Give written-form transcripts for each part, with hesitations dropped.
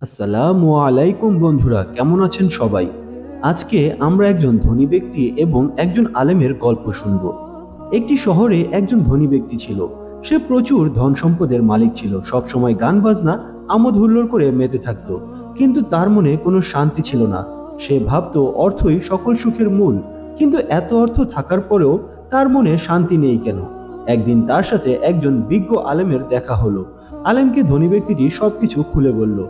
আসসালামু আলাইকুম বন্ধুরা, কেমন আছেন সবাই? আজকে আমরা একজন ধনী ব্যক্তি এবং একজন আলেমের গল্প শুনব। একটি শহরে একজন ধনী ব্যক্তি ছিল। সে প্রচুর ধন সম্পদের মালিক ছিল, সব সময় গান বাজনা আমোদ হুল্লোড় করে মেতে থাকতো। কিন্তু তার মনে কোনো শান্তি ছিল না। সে ভাবতো অর্থই সকল সুখের মূল। কিন্তু এত অর্থ থাকার পরেও তার মনে শান্তি নেই কেন? একদিন তার সাথে একজন বিজ্ঞ আলেমের দেখা হলো। আলেমকে ধনী ব্যক্তিটি সবকিছু খুলে বলল।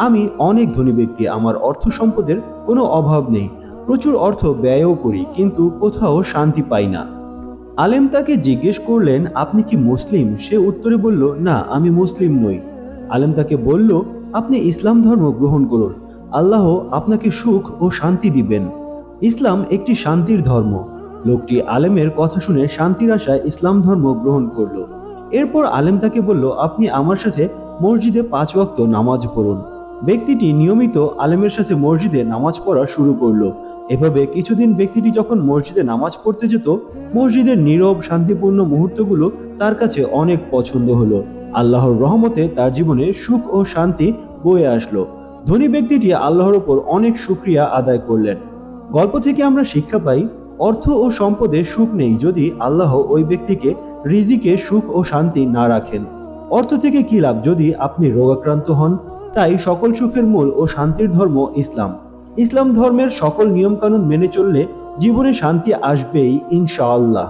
আমি অনেক ধনী ব্যক্তি, আমার অর্থ সম্পদের কোনো অভাব নেই, প্রচুর অর্থ ব্যয়ও করি, কিন্তু কোথাও শান্তি পাই না। আলেম তাকে জিজ্ঞেস করলেন, আপনি কি মুসলিম? সে উত্তরে বলল, না, আমি মুসলিম নই। আলেম তাকে বলল, আপনি ইসলাম ধর্ম গ্রহণ করুন, আল্লাহ আপনাকে সুখ ও শান্তি দিবেন। ইসলাম একটি শান্তির ধর্ম। লোকটি আলেমের কথা শুনে শান্তির আশায় ইসলাম ধর্ম গ্রহণ করলো। এরপর আলেম তাকে বলল, আপনি আমার সাথে মসজিদে 5 ওয়াক্ত নামাজ পড়ুন। ব্যক্তিটি নিয়মিত আলেমের সাথে মসজিদে নামাজ পড়া শুরু করলো। এভাবে কিছুদিন ব্যক্তিটি যখন মসজিদে নামাজ পড়তে যেত, মসজিদের নীরব শান্তিপূর্ণ মুহূর্তগুলো তার কাছে অনেক পছন্দ হলো। আল্লাহর রহমতে তার জীবনে সুখ ও শান্তি বয়ে আসলো। ধনী ব্যক্তিটি আল্লাহর উপর অনেক শুকরিয়া আদায় করলেন। গল্প থেকে আমরা শিক্ষা পাই, অর্থ ও সম্পদে সুখ নেই যদি আল্লাহ ওই ব্যক্তিকে রিজিকে সুখ ও শান্তি না রাখেন। অর্থ থেকে কি লাভ যদি আপনি রোগাক্রান্ত হন? তাই সকল সুখের মূল ও শান্তির ধর্ম ইসলাম। ইসলাম ধর্মের সকল নিয়মকানুন মেনে চললে জীবনে শান্তি আসবেই ইনশাআল্লাহ।